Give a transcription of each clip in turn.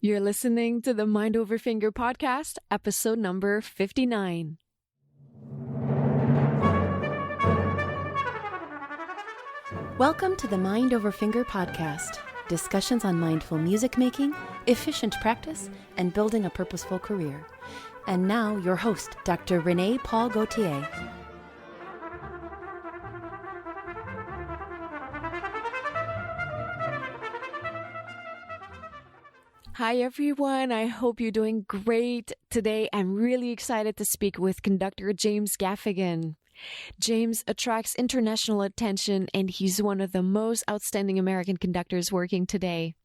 You're listening to the Mind Over Finger podcast, episode number 59. Welcome to the Mind Over Finger podcast. Discussions on mindful music making, efficient practice, and building a purposeful career. And now, your host, Dr. Renee Paul Gauthier. Hi, everyone. I hope you're doing great. Today, I'm really excited to speak with conductor James Gaffigan. James attracts international attention, and he's one of the most outstanding American conductors working today.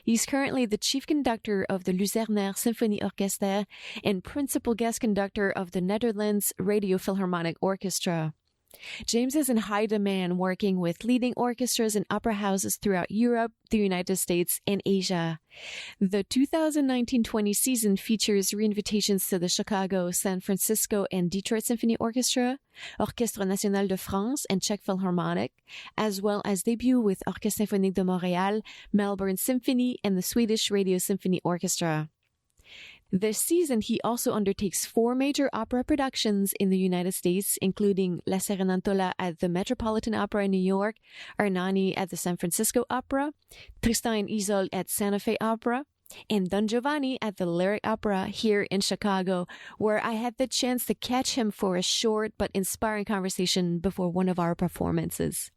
He's currently the chief conductor of the Luzerner Symphony Orchestra and principal guest conductor of the Netherlands Radio Philharmonic Orchestra. James is in high demand, working with leading orchestras and opera houses throughout Europe, the United States, and Asia. The 2019-20 season features reinvitations to the Chicago, San Francisco, and Detroit Symphony Orchestra, Orchestre National de France, and Czech Philharmonic, as well as debut with Orchestre Symphonique de Montréal, Melbourne Symphony, and the Swedish Radio Symphony Orchestra. This season, he also undertakes 4 major opera productions in the United States, including La Cenerentola at the Metropolitan Opera in New York, Ernani at the San Francisco Opera, Tristan and Isolde at Santa Fe Opera, and Don Giovanni at the Lyric Opera here in Chicago, where I had the chance to catch him for a short but inspiring conversation before one of our performances.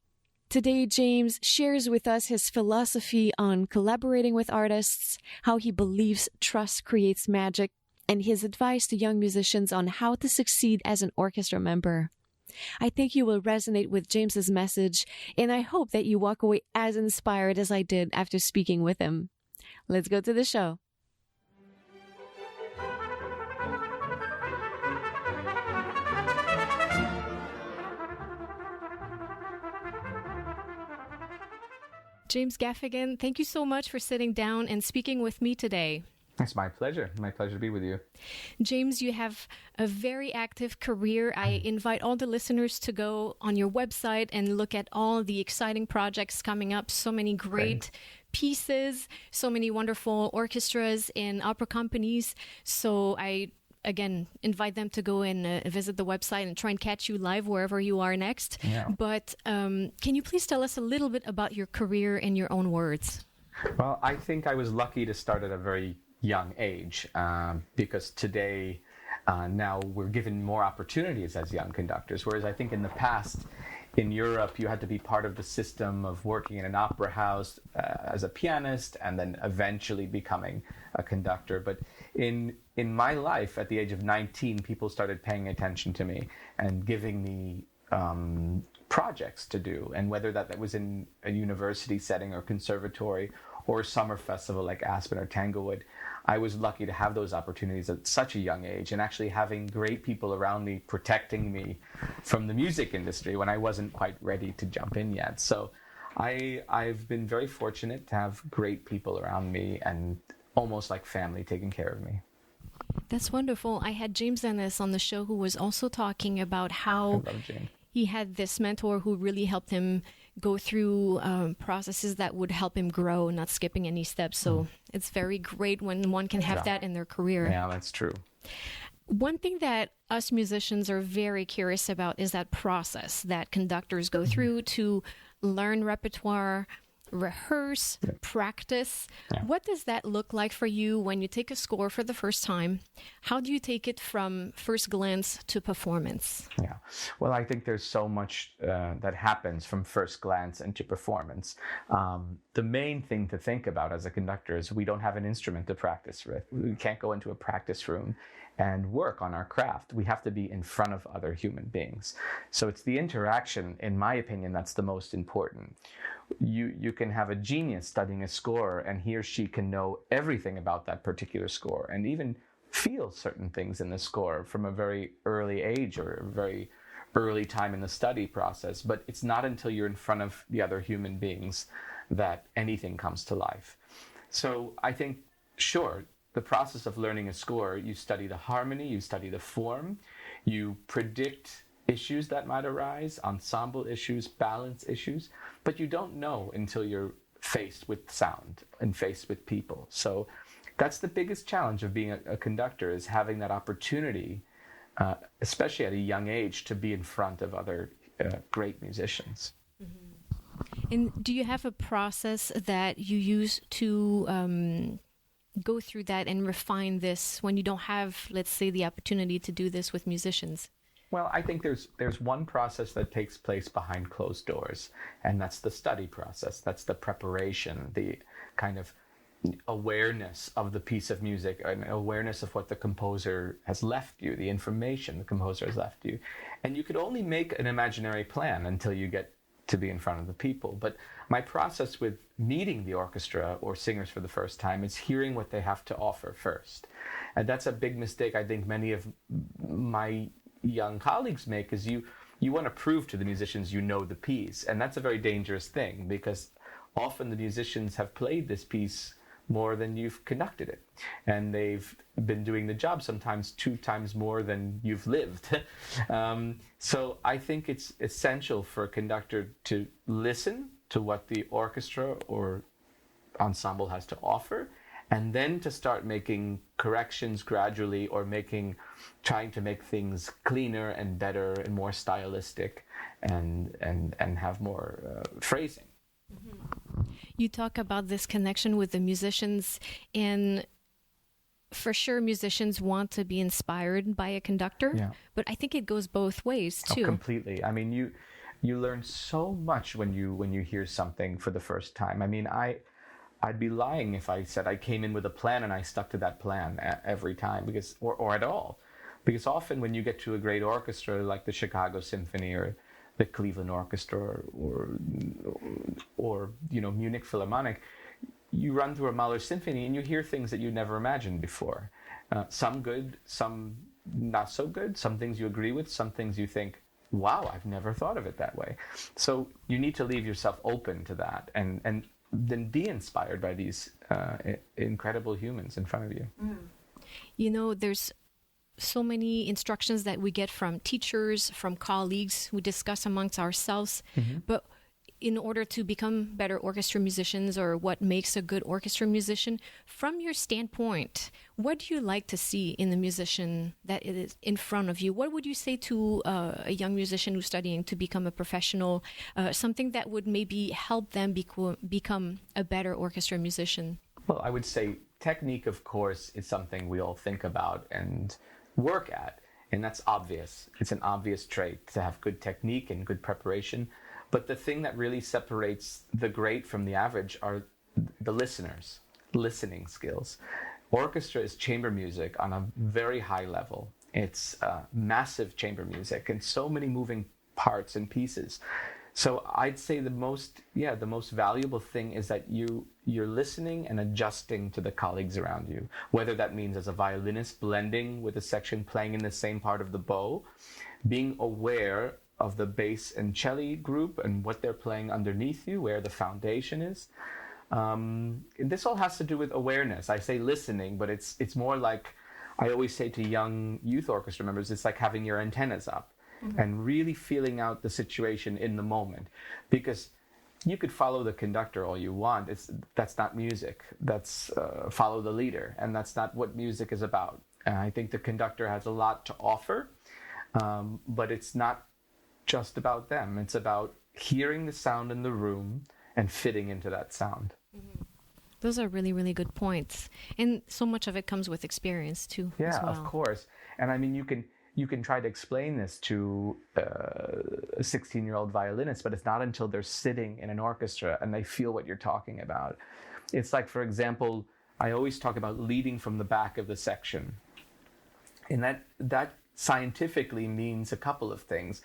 Today, James shares with us his philosophy on collaborating with artists, how he believes trust creates magic, and his advice to young musicians on how to succeed as an orchestra member. I think you will resonate with James's message, and I hope that you walk away as inspired as I did after speaking with him. Let's go to the show. James Gaffigan, thank you so much for sitting down and speaking with me today. It's my pleasure. My pleasure to be with you. James, you have a very active career. I invite all the listeners to go on your website and look at all the exciting projects coming up. So many great pieces, so many wonderful orchestras and opera companies. So I again, invite them to go and visit the website and try and catch you live wherever you are next. Yeah. But can you please tell us a little bit about your career in your own words? Well, I think I was lucky to start at a very young age because today, now we're given more opportunities as young conductors, whereas I think in the past, in Europe, you had to be part of the system of working in an opera house as a pianist and then eventually becoming a conductor. But in my life, at the age of 19, people started paying attention to me and giving me projects to do. And whether that was in a university setting or conservatory or a summer festival like Aspen or Tanglewood, I was lucky to have those opportunities at such a young age, and actually having great people around me protecting me from the music industry when I wasn't quite ready to jump in yet. So I've been very fortunate to have great people around me and almost like family taking care of me. That's wonderful. I had James Ennis on the show who was also talking about how he had this mentor who really helped him go through processes that would help him grow, not skipping any steps. So it's very great when one can have that in their career. Yeah, that's true. One thing that us musicians are very curious about is that process that conductors go through to learn repertoire, rehearse, practice. What does that look like for you when you take a score for the first time? How do you take it from first glance to performance? Yeah, well, I think there's so much that happens from first glance into performance. The main thing to think about as a conductor is we don't have an instrument to practice with. We can't go into a practice room and work on our craft. We have to be in front of other human beings. So it's the interaction, in my opinion, that's the most important. You can have a genius studying a score, and he or she can know everything about that particular score and even feel certain things in the score from a very early age or a very early time in the study process. But it's not until you're in front of the other human beings that anything comes to life. So I think, sure, the process of learning a score, you study the harmony, you study the form, you predict issues that might arise, ensemble issues, balance issues, but you don't know until you're faced with sound and faced with people. So that's the biggest challenge of being a conductor, is having that opportunity, especially at a young age, to be in front of other great musicians. And do you have a process that you use to go through that and refine this when you don't have, let's say, the opportunity to do this with musicians? Well, I think there's one process that takes place behind closed doors, and that's the study process. That's the preparation, the kind of awareness of the piece of music, an awareness of what the composer has left you, the information the composer has left you. And you could only make an imaginary plan until you get to be in front of the people. But my process with meeting the orchestra or singers for the first time is hearing what they have to offer first. And that's a big mistake I think many of my young colleagues make, is you want to prove to the musicians you know the piece. And that's a very dangerous thing, because often the musicians have played this piece more than you've conducted it. And they've been doing the job sometimes 2 times more than you've lived. So I think it's essential for a conductor to listen to what the orchestra or ensemble has to offer, and then to start making corrections gradually, or trying to make things cleaner and better and more stylistic, and have more phrasing. You talk about this connection with the musicians, and for sure musicians want to be inspired by a conductor, but I think it goes both ways too. Oh, completely. I mean, you learn so much when you hear something for the first time. I mean, I'd be lying if I said I came in with a plan and I stuck to that plan every time, or at all. Because often when you get to a great orchestra like the Chicago Symphony or the Cleveland Orchestra or Munich Philharmonic, you run through a Mahler symphony and you hear things that you never imagined before. Some good, some not so good, some things you agree with, some things you think, wow, I've never thought of it that way. So you need to leave yourself open to that, and then be inspired by these incredible humans in front of you. There's so many instructions that we get from teachers, from colleagues, we discuss amongst ourselves, but in order to become better orchestra musicians, or what makes a good orchestra musician, from your standpoint, what do you like to see in the musician that is in front of you? What would you say to a young musician who's studying to become a professional, something that would maybe help them become a better orchestra musician? Well, I would say technique, of course, is something we all think about and work at, and that's obvious. It's an obvious trait to have good technique and good preparation. But the thing that really separates the great from the average are the listening skills. Orchestra is chamber music on a very high level. It's massive chamber music and so many moving parts and pieces. So I'd say the most valuable thing is that you're listening and adjusting to the colleagues around you, whether that means as a violinist blending with a section playing in the same part of the bow, being aware of the bass and cello group and what they're playing underneath you, where the foundation is. And this all has to do with awareness. I say listening, but it's more like, I always say to young youth orchestra members, it's like having your antennas up and really feeling out the situation in the moment. Because you could follow the conductor all you want. That's not music. That's follow the leader. And that's not what music is about. And I think the conductor has a lot to offer, but it's not just about them. It's about hearing the sound in the room and fitting into that sound. Those are really, really good points. And so much of it comes with experience too. Yeah, as well. Of course. And I mean, you can try to explain this to a 16-year-old violinist, but it's not until they're sitting in an orchestra and they feel what you're talking about. It's like, for example, I always talk about leading from the back of the section. And that scientifically means a couple of things.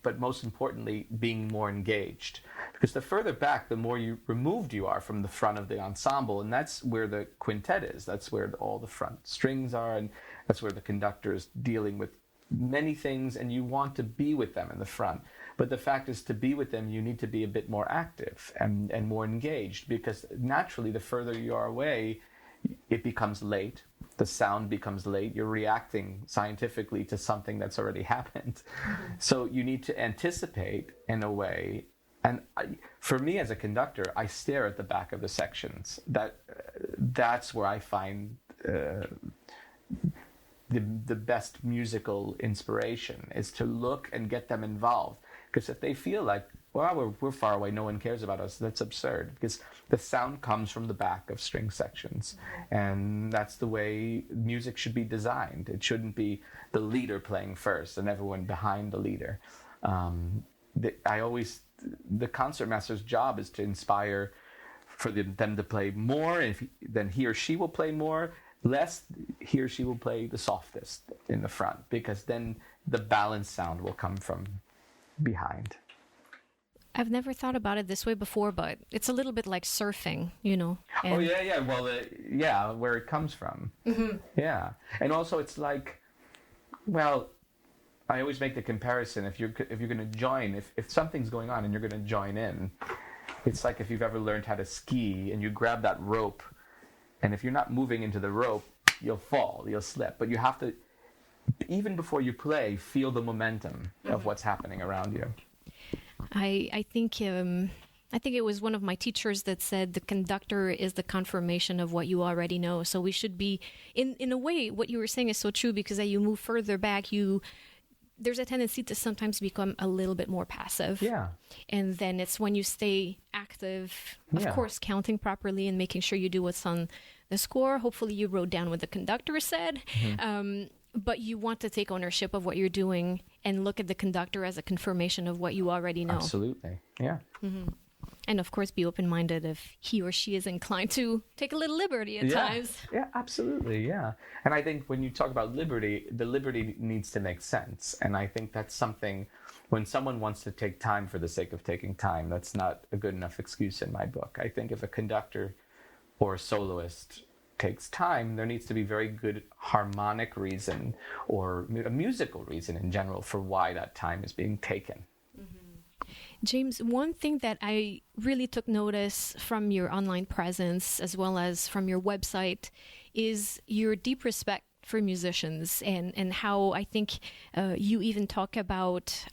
But most importantly, being more engaged. Because the further back, the more removed you are from the front of the ensemble, and that's where the quintet is. That's where all the front strings are, and that's where the conductor is dealing with many things, and you want to be with them in the front. But the fact is, to be with them, you need to be a bit more active and more engaged, because naturally, the further you are away, it becomes late. The sound becomes late. You're reacting scientifically to something that's already happened. So you need to anticipate, in a way, And for me as a conductor, I stare at the back of the sections. That's where I find the best musical inspiration, is to look and get them involved. Because if they feel like, well, we're far away, no one cares about us, that's absurd. Because the sound comes from the back of string sections. And that's the way music should be designed. It shouldn't be the leader playing first and everyone behind the leader. The concertmaster's job is to inspire for them to play more, and then he or she will play more. Less, he or she will play the softest in the front, because then the balanced sound will come from behind. I've never thought about it this way before, but it's a little bit like surfing, you know. And... Oh, yeah. Well, where it comes from. Mm-hmm. Yeah. And also it's like, well, I always make the comparison, if you're going to join, if something's going on and you're going to join in, it's like if you've ever learned how to ski and you grab that rope, and if you're not moving into the rope, you'll fall, you'll slip. But you have to, even before you play, feel the momentum of what's happening around you. I think it was one of my teachers that said the conductor is the confirmation of what you already know. So we should be, in a way, what you were saying is so true, because as you move further back, there's a tendency to sometimes become a little bit more passive. Yeah. And then it's when you stay active, of course, counting properly and making sure you do what's on the score. Hopefully you wrote down what the conductor said. Mm-hmm. But you want to take ownership of what you're doing and look at the conductor as a confirmation of what you already know. Absolutely. Yeah. Mm-hmm. And of course, be open-minded if he or she is inclined to take a little liberty at times. Yeah, absolutely. Yeah. And I think when you talk about liberty, the liberty needs to make sense. And I think that's something, when someone wants to take time for the sake of taking time, that's not a good enough excuse in my book. I think if a conductor or a soloist takes time, there needs to be very good harmonic reason or a musical reason in general for why that time is being taken. James, one thing that I really took notice from your online presence as well as from your website is your deep respect for musicians, and how I think you even talk about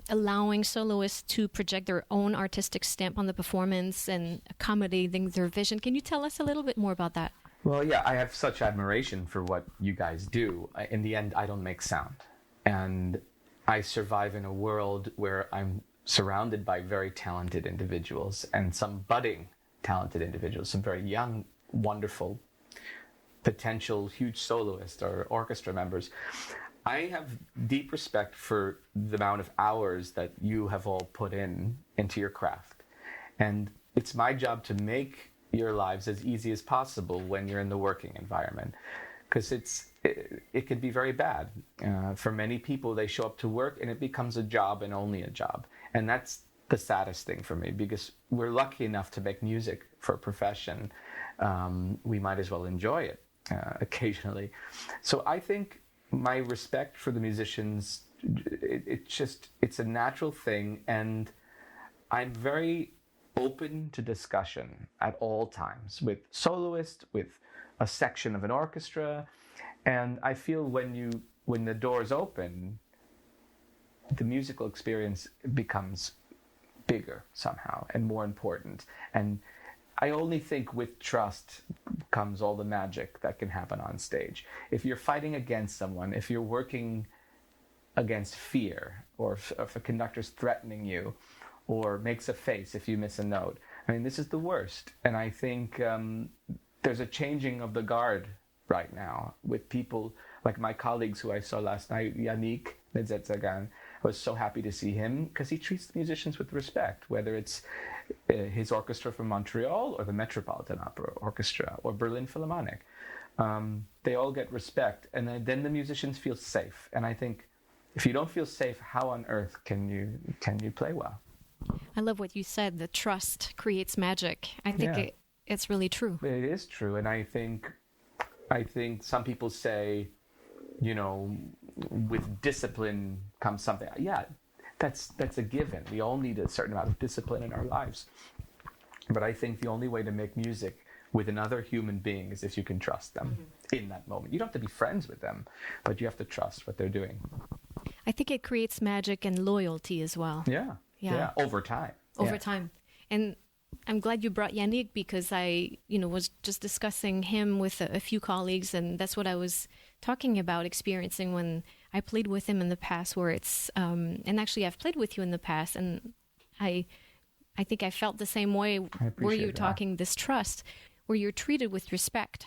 allowing soloists to project their own artistic stamp on the performance and accommodating their vision. Can you tell us a little bit more about that? Well, yeah, I have such admiration for what you guys do. In the end, I don't make sound. And I survive in a world where I'm surrounded by very talented individuals, and some budding talented individuals, some very young, wonderful, potential huge soloists or orchestra members. I have deep respect for the amount of hours that you have all put into your craft. And it's my job to make your lives as easy as possible when you're in the working environment, because it can be very bad. For many people, they show up to work and it becomes a job and only a job. And that's the saddest thing for me, because we're lucky enough to make music for a profession. We might as well enjoy it occasionally. So I think my respect for the musicians, it's a natural thing, and I'm very open to discussion at all times with soloists, with a section of an orchestra. And I feel when the doors open, the musical experience becomes bigger somehow and more important. And I only think with trust comes all the magic that can happen on stage. If you're fighting against someone, if you're working against fear, or if a conductor's threatening you, or makes a face if you miss a note, I mean, this is the worst. And I think there's a changing of the guard right now with people like my colleagues who I saw last night, Yannick Nedzetzagan. I was so happy to see him because he treats the musicians with respect, whether it's his orchestra from Montreal or the Metropolitan Opera Orchestra or Berlin Philharmonic. They all get respect, and then the musicians feel safe. And I think if you don't feel safe, how on earth can you play well? I love what you said. The trust creates magic. I think it's really true. It is true, and I think some people say, with discipline comes something. Yeah, that's a given. We all need a certain amount of discipline in our lives. But I think the only way to make music with another human being is if you can trust them in that moment. You don't have to be friends with them, but you have to trust what they're doing. I think it creates magic and loyalty as well. Yeah, over time. over time. And I'm glad you brought Yannick, because I, was just discussing him with a few colleagues, and that's what I was talking about experiencing when I played with him in the past, where it's, and actually I've played with you in the past, and I think I felt the same way where you're talking this trust, where you're treated with respect.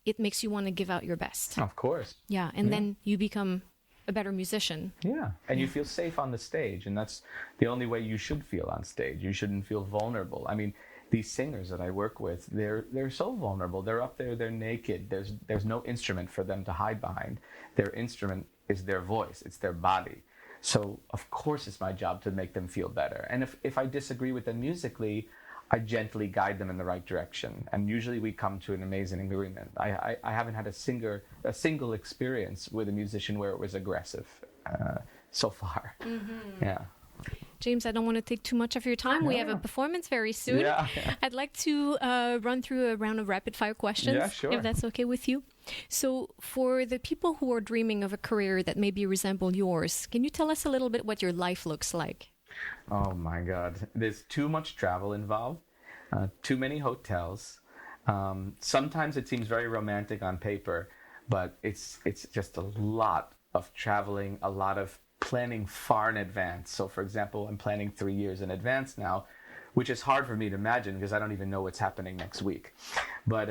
It makes you want to give out your best. Of course. Yeah, and then you become a better musician. Yeah, and you feel safe on the stage, and that's the only way you should feel on stage. You shouldn't feel vulnerable. I mean, these singers that I work with, they're so vulnerable. They're up there, they're naked. There's no instrument for them to hide behind. Their instrument is their voice, it's their body. So of course it's my job to make them feel better. And if I disagree with them musically, I gently guide them in the right direction, and usually we come to an amazing agreement. I haven't had a single experience with a musician where it was aggressive so far. Yeah. James, I don't want to take too much of your time. We have a performance very soon. Yeah. I'd like to run through a round of rapid fire questions, if that's okay with you. So for the people who are dreaming of a career that maybe resemble yours, can you tell us a little bit what your life looks like? Oh my God. There's too much travel involved, too many hotels. Sometimes it seems very romantic on paper, but it's just a lot of traveling, a lot of planning far in advance. So for example, I'm planning 3 years in advance now, which is hard for me to imagine because I don't even know what's happening next week. But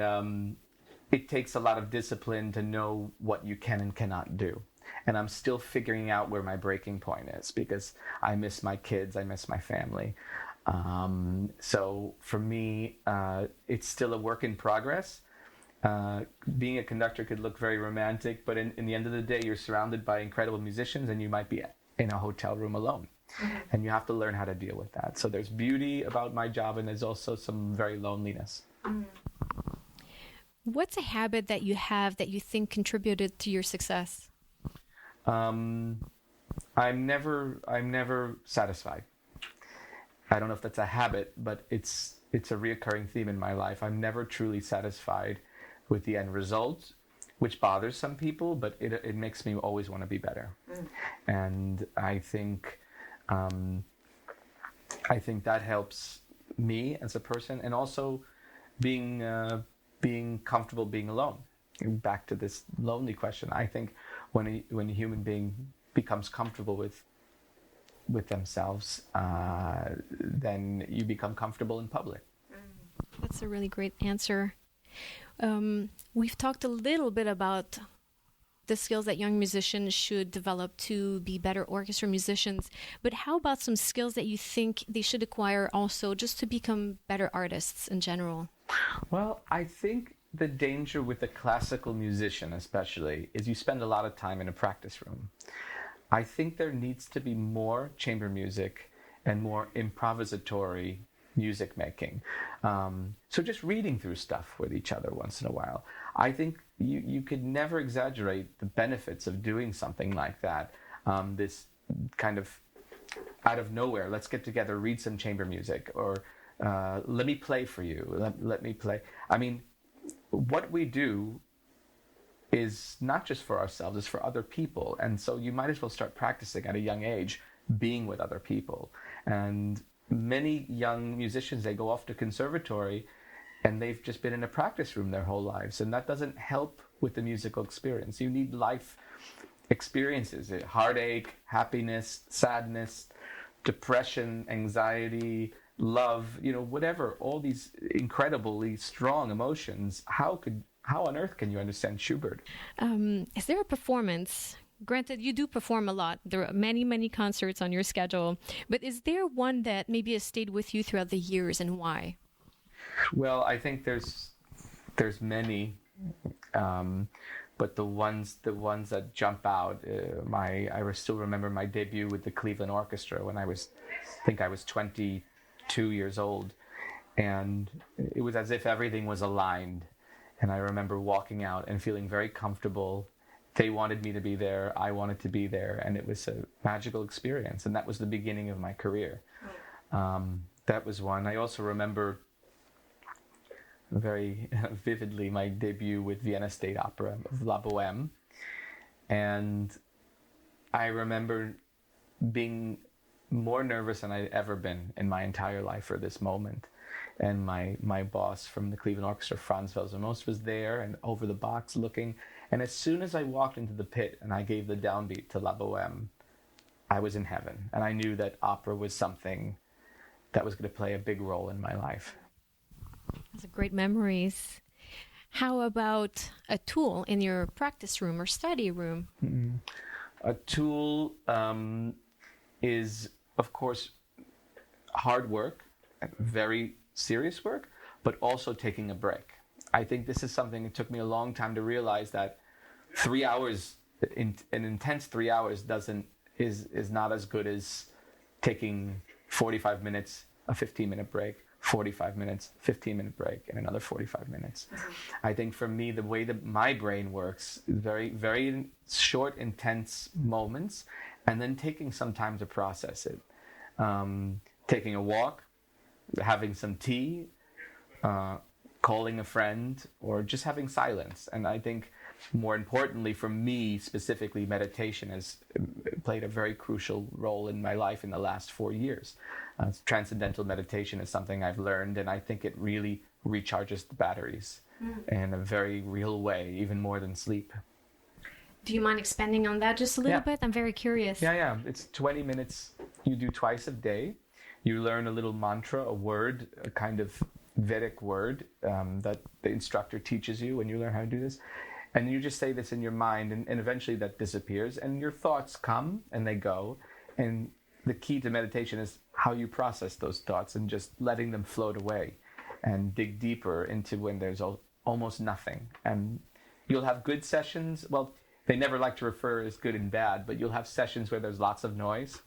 it takes a lot of discipline to know what you can and cannot do. And I'm still figuring out where my breaking point is because I miss my kids, I miss my family. So for me, it's still a work in progress. Being a conductor could look very romantic, but in the end of the day, you're surrounded by incredible musicians and you might be in a hotel room alone. And you have to learn how to deal with that. So there's beauty about my job and there's also some very loneliness. What's a habit that you have that you think contributed to your success? I'm never satisfied. I don't know if that's a habit, but it's a reoccurring theme in my life. I'm never truly satisfied with the end result, which bothers some people, but it makes me always want to be better. And I think that helps me as a person, and also being comfortable being alone. Back to this lonely question, I think when a human being becomes comfortable with themselves, then you become comfortable in public. That's a really great answer. We've talked a little bit about the skills that young musicians should develop to be better orchestra musicians, but how about some skills that you think they should acquire also just to become better artists in general? Well, I think the danger with a classical musician especially is you spend a lot of time in a practice room. I think there needs to be more chamber music and more improvisatory music making. So just reading through stuff with each other once in a while. I think you could never exaggerate the benefits of doing something like that. This kind of out of nowhere, let's get together, read some chamber music, or let me play for you. Let me play. I mean, what we do is not just for ourselves, it's for other people. And so you might as well start practicing at a young age, being with other people. And many young musicians, they go off to conservatory and they've just been in a practice room their whole lives. And that doesn't help with the musical experience. You need life experiences, heartache, happiness, sadness, depression, anxiety, love, whatever, all these incredibly strong emotions. How on earth can you understand Schubert? Is there a performance? Granted, you do perform a lot. There are many, many concerts on your schedule. But is there one that maybe has stayed with you throughout the years, and why? Well, I think there's many, but the ones that jump out. I still remember my debut with the Cleveland Orchestra when I was 22 years old, and it was as if everything was aligned. And I remember walking out and feeling very comfortable. They wanted me to be there. I wanted to be there. And it was a magical experience. And that was the beginning of my career. That was one. I also remember very vividly my debut with Vienna State Opera of La Bohème. And I remember being more nervous than I'd ever been in my entire life for this moment. And my boss from the Cleveland Orchestra, Franz Welser-Most, was there and over the box looking. And as soon as I walked into the pit and I gave the downbeat to La Boheme, I was in heaven. And I knew that opera was something that was going to play a big role in my life. Those are great memories. How about a tool in your practice room or study room? Mm-hmm. A tool is, of course, hard work, very serious work, but also taking a break. I think this is something it took me a long time to realize that 3 hours, an intense 3 hours is not as good as taking 45 minutes, a 15-minute break, 45 minutes, 15-minute break, and another 45 minutes. I think for me, the way that my brain works is very, very short, intense moments, and then taking some time to process it. Taking a walk, having some tea, calling a friend, or just having silence. And I think more importantly for me specifically, meditation has played a very crucial role in my life in the last 4 years. Transcendental meditation is something I've learned, and I think it really recharges the batteries in a very real way, even more than sleep. Do you mind expanding on that just a little bit? I'm very curious. Yeah. It's 20 minutes you do twice a day. You learn a little mantra, a word, a kind of Vedic word that the instructor teaches you when you learn how to do this. And you just say this in your mind, and eventually that disappears, and your thoughts come and they go. And the key to meditation is how you process those thoughts and just letting them float away and dig deeper into when there's almost nothing. And you'll have good sessions. Well, they never like to refer as good and bad, but you'll have sessions where there's lots of noise,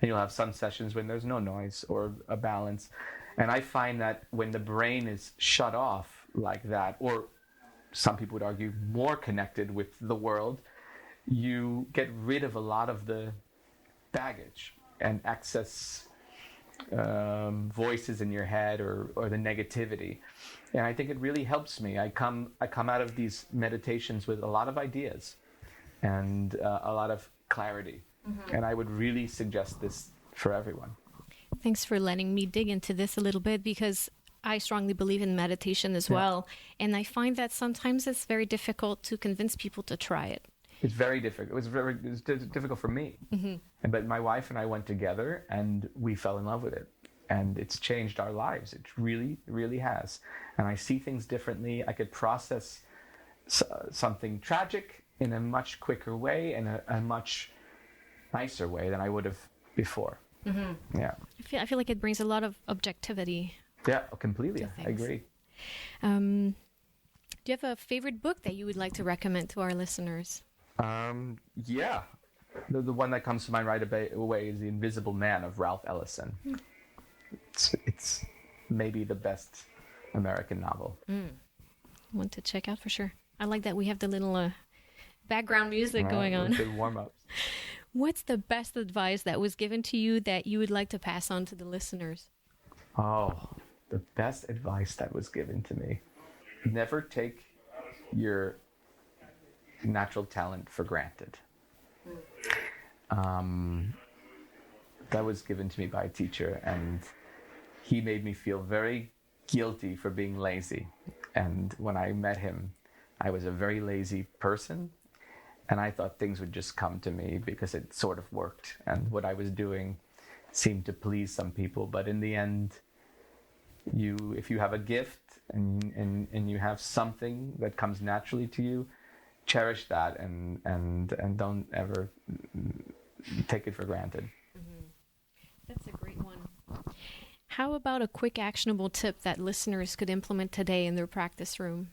and you'll have some sessions when there's no noise or a balance. And I find that when the brain is shut off like that, or some people would argue more connected with the world, you get rid of a lot of the baggage and excess voices in your head or the negativity. And I think it really helps me. I come out of these meditations with a lot of ideas and a lot of clarity. Mm-hmm. And I would really suggest this for everyone. Thanks for letting me dig into this a little bit, because I strongly believe in meditation as well. And I find that sometimes it's very difficult to convince people to try it. It's very difficult. It was difficult for me. Mm-hmm. But my wife and I went together and we fell in love with it. And it's changed our lives. It really, really has. And I see things differently. I could process something tragic in a much quicker way and a much nicer way than I would have before. Mm-hmm. Yeah. I feel like it brings a lot of objectivity. Yeah, completely. I agree. Do you have a favorite book that you would like to recommend to our listeners? Yeah. The one that comes to mind right away is The Invisible Man of Ralph Ellison. It's maybe the best American novel. Want to check out for sure. I like that we have the little background music going on. Good warm-ups. What's the best advice that was given to you that you would like to pass on to the listeners? Oh, the best advice that was given to me. Never take your natural talent for granted. That was given to me by a teacher, and he made me feel very guilty for being lazy. And when I met him, I was a very lazy person, and I thought things would just come to me because it sort of worked, and what I was doing seemed to please some people. But in the end, if you have a gift and you have something that comes naturally to you, cherish that and don't ever take it for granted. Mm-hmm. That's a great one. How about a quick actionable tip that listeners could implement today in their practice room?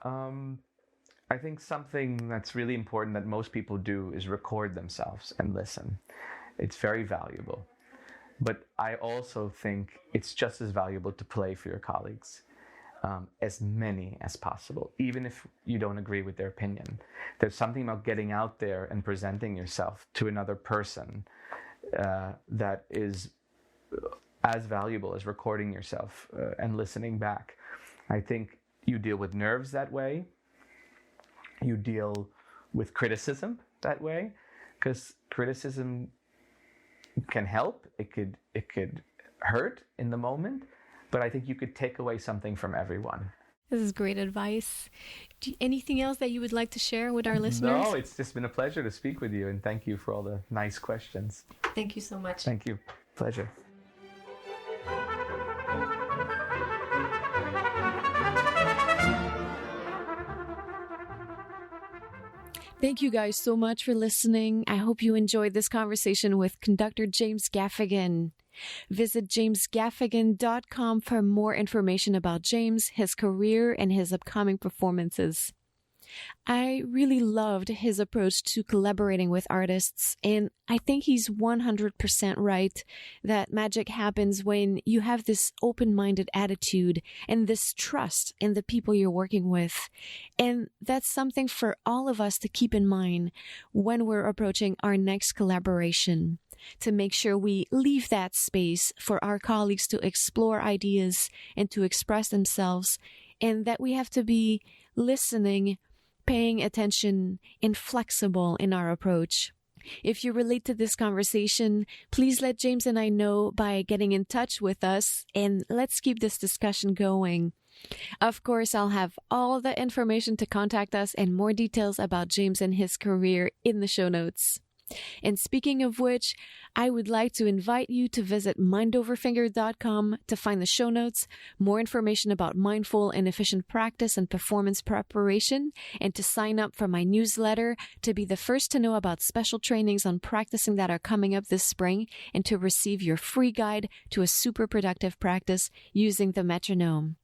I think something that's really important that most people do is record themselves and listen. It's very valuable. But I also think it's just as valuable to play for your colleagues, as many as possible, even if you don't agree with their opinion. There's something about getting out there and presenting yourself to another person that is as valuable as recording yourself and listening back. I think you deal with nerves that way. You deal with criticism that way, because criticism can help. It could hurt in the moment, but I think you could take away something from everyone. This is great advice. Anything else that you would like to share with our listeners? No, it's just been a pleasure to speak with you, and thank you for all the nice questions. Thank you so much. Thank you. Pleasure. Thank you guys so much for listening. I hope you enjoyed this conversation with Conductor James Gaffigan. Visit jamesgaffigan.com for more information about James, his career, and his upcoming performances. I really loved his approach to collaborating with artists, and I think he's 100% right that magic happens when you have this open-minded attitude and this trust in the people you're working with. And that's something for all of us to keep in mind when we're approaching our next collaboration, to make sure we leave that space for our colleagues to explore ideas and to express themselves, and that we have to be listening, paying attention, and flexible in our approach. If you relate to this conversation, please let James and I know by getting in touch with us, and let's keep this discussion going. Of course, I'll have all the information to contact us and more details about James and his career in the show notes. And speaking of which, I would like to invite you to visit mindoverfinger.com to find the show notes, more information about mindful and efficient practice and performance preparation, and to sign up for my newsletter to be the first to know about special trainings on practicing that are coming up this spring, and to receive your free guide to a super productive practice using the metronome.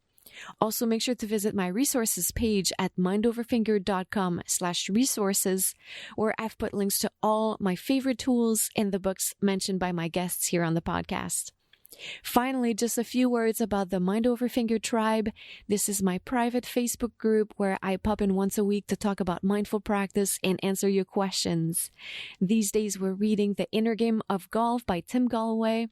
Also, make sure to visit my resources page at mindoverfinger.com/resources, where I've put links to all my favorite tools and the books mentioned by my guests here on the podcast. Finally, just a few words about the Mind Over Finger Tribe. This is my private Facebook group where I pop in once a week to talk about mindful practice and answer your questions. These days, we're reading The Inner Game of Golf by Tim Galloway.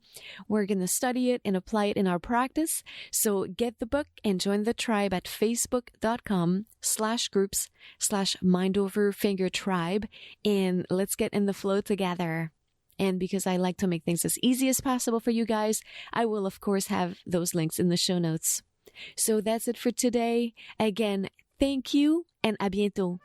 We're going to study it and apply it in our practice. So get the book and join the tribe at facebook.com/groups/Mind Over Finger Tribe, and let's get in the flow together. And because I like to make things as easy as possible for you guys, I will, of course, have those links in the show notes. So that's it for today. Again, thank you, and à bientôt.